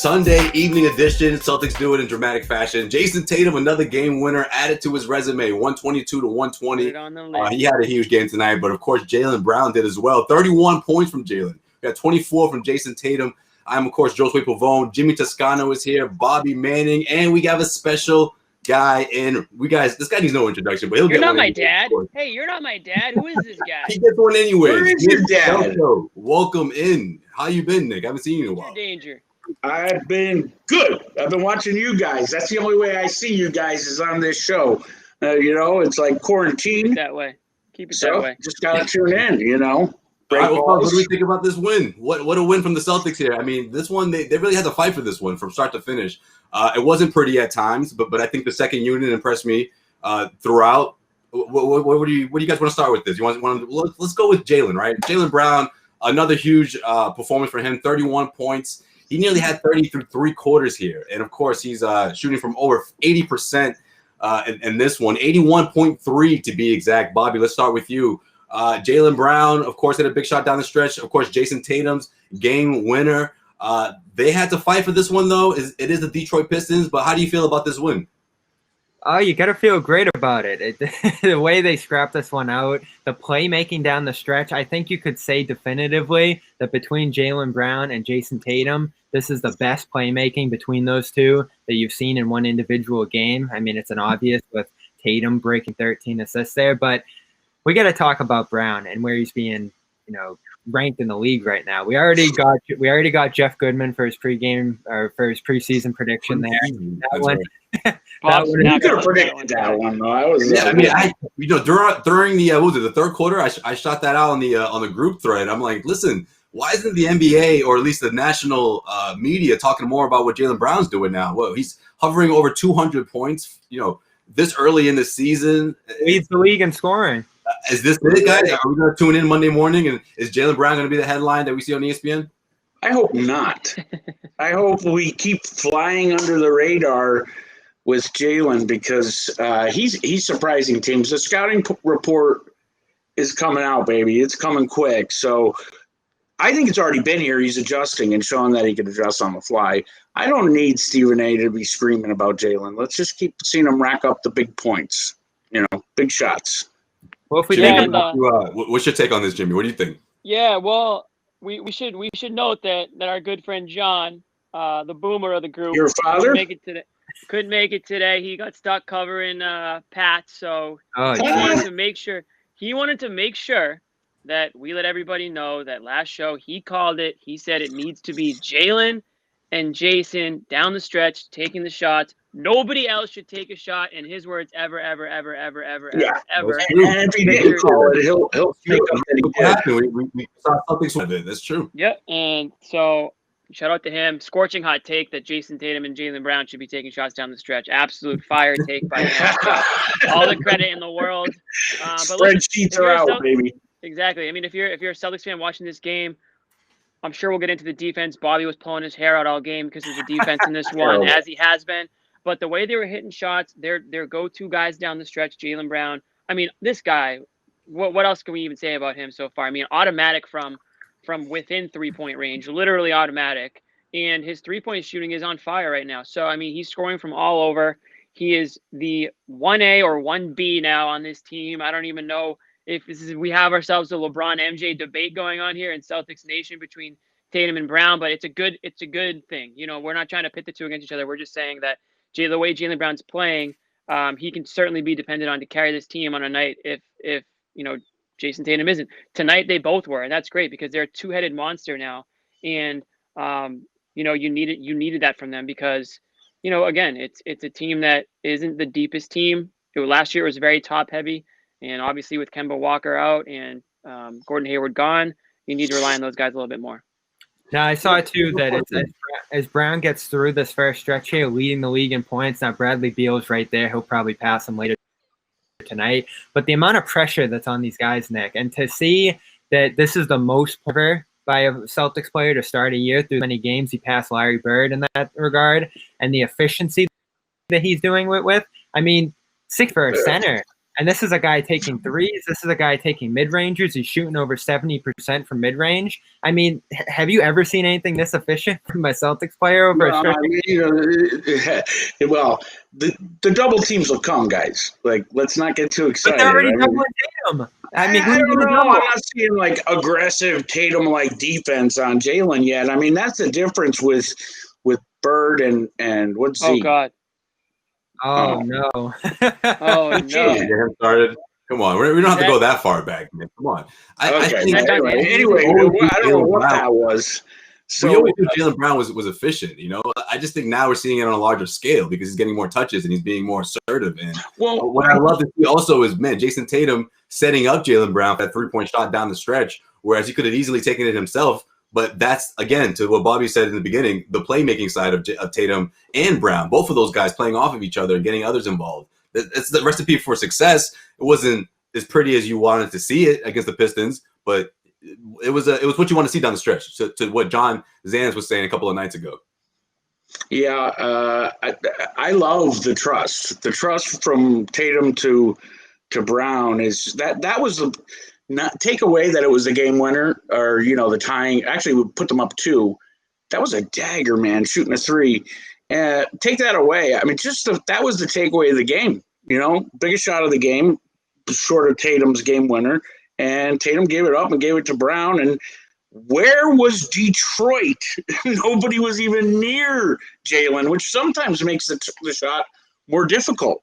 Sunday evening edition. Celtics do it in dramatic fashion. Jayson Tatum, another game winner, added to his resume, 122 to 120. He had a huge game tonight, but of course, Jaylen Brown did as well. 31 points from Jaylen. We got 24 from Jayson Tatum. I'm, of course, Josue Pavone. Jimmy Toscano is here. Bobby Manning. And we have a special guy in. This guy needs no introduction, but he'll You're get not one my dad. Hey, you're not my dad. Who is this guy? He gets one anyway. Where is your dad? Welcome in. How you been, Nick? I haven't seen you in a while. Danger. I've been good. I've been watching you guys. That's the only way I see you guys is on this show. It's like quarantine. Keep it that way. Keep it that way. Just got to tune in, All right, what do we think about this win? What a win from the Celtics here. I mean, this one, they really had to fight for this one from start to finish. It wasn't pretty at times, but I think the second unit impressed me throughout. What do you guys want to start with this? Let's go with Jaylen, right? Jaylen Brown, another huge performance for him, 31 points. He nearly had 30 through three quarters here. And, of course, he's shooting from over 80% in this one, 81.3 to be exact. Bobby, let's start with you. Jaylen Brown, of course, had a big shot down the stretch. Of course, Jayson Tatum's game winner. They had to fight for this one, though. It is the Detroit Pistons, but how do you feel about this win? Oh, you got to feel great about it. The way they scrapped this one out, the playmaking down the stretch, I think you could say definitively that between Jaylen Brown and Jayson Tatum, this is the best playmaking between those two that you've seen in one individual game. I mean, it's an obvious with Tatum breaking 13 assists there, but we got to talk about Brown and where he's being, ranked in the league right now. We already got Jeff Goodman for his pregame or for his preseason prediction there. You could have predicted that one, though. During the third quarter, I shot that out on the group thread. I'm like, listen, why isn't the NBA or at least the national media talking more about what Jaylen Brown's doing now? Well, he's hovering over 200 points. This early in the season, leads the league in scoring. Is this it, guys? Are we going to tune in Monday morning? And is Jaylen Brown going to be the headline that we see on ESPN? I hope not. I hope we keep flying under the radar with Jaylen because he's surprising teams. The scouting report is coming out, baby. It's coming quick. So I think it's already been here. He's adjusting and showing that he can adjust on the fly. I don't need Stephen A. to be screaming about Jaylen. Let's just keep seeing him rack up the big points, big shots. Well, if we what's your take on this, Jimmy? What do you think? Yeah, well, we should note that our good friend John, the boomer of the group, your father, couldn't make it today. He got stuck covering Pat, so he wanted to make sure that we let everybody know that last show he called it. He said it needs to be Jaylen and Jayson down the stretch taking the shots. Nobody else should take a shot, in his words, ever. And if he didn't call it, he'll make up that he did. We saw something with it. That's true. Yeah, and so shout out to him. Scorching hot take that Jayson Tatum and Jaylen Brown should be taking shots down the stretch. Absolute fire take by him. All the credit in the world. But spreadsheets are out, baby. Exactly. I mean, if you're a Celtics fan watching this game, I'm sure we'll get into the defense. Bobby was pulling his hair out all game because of the defense in this one, as he has been. But the way they were hitting shots, their go-to guys down the stretch, Jaylen Brown. I mean, this guy, what else can we even say about him so far? I mean, automatic from within three-point range, literally automatic. And his three-point shooting is on fire right now. So, I mean, he's scoring from all over. He is the 1A or 1B now on this team. I don't even know if we have ourselves a LeBron MJ debate going on here in Celtics Nation between Tatum and Brown, but it's a good thing. We're not trying to pit the two against each other. We're just saying that the way Jaylen Brown's playing, he can certainly be dependent on to carry this team on a night if Jayson Tatum isn't. Tonight they both were, and that's great because they're a two-headed monster now. And you needed that from them because again it's a team that isn't the deepest team. Last year it was very top heavy, and obviously with Kemba Walker out and Gordon Hayward gone, you need to rely on those guys a little bit more. Now, I saw, too, that as Brown gets through this first stretch here, leading the league in points, now Bradley Beal's right there. He'll probably pass him later tonight. But the amount of pressure that's on these guys, Nick, and to see that this is the most ever by a Celtics player to start a year through many games, he passed Larry Bird in that regard, and the efficiency that he's doing with I mean, 6 for a center. And this is a guy taking threes. This is a guy taking mid-rangers. He's shooting over 70% from mid-range. I mean, have you ever seen anything this efficient from a Celtics player over a stretch? Well, the double teams will come, guys. Like, let's not get too excited. But they're already doubling Tatum. I mean, I don't know. I'm not seeing like aggressive Tatum-like defense on Jaylen yet. I mean, that's the difference with Bird and what's Oh God. Oh no! Oh You no! can't. Get him started. Come on, we don't have to go that far back, man. Come on. I think Anyway, I don't know what that was. So we always knew Jaylen Brown was efficient. You know, I just think now we're seeing it on a larger scale because he's getting more touches and he's being more assertive. And what I love to see also is, man, Jayson Tatum setting up Jaylen Brown for that 3-point shot down the stretch, whereas he could have easily taken it himself. But that's, again, to what Bobby said in the beginning, the playmaking side of Tatum and Brown, both of those guys playing off of each other and getting others involved. It's the recipe for success. It wasn't as pretty as you wanted to see it against the Pistons, but it was what you want to see down the stretch, to what John Zans was saying a couple of nights ago. Yeah, I love the trust. The trust from Tatum to Brown is that was the – not take away that it was a game winner or, the tying. Actually, we put them up 2. That was a dagger, man, shooting a 3. Take that away. I mean, that was the takeaway of the game. Biggest shot of the game, short of Tatum's game winner. And Tatum gave it up and gave it to Brown. And where was Detroit? Nobody was even near Jaylen, which sometimes makes the shot more difficult.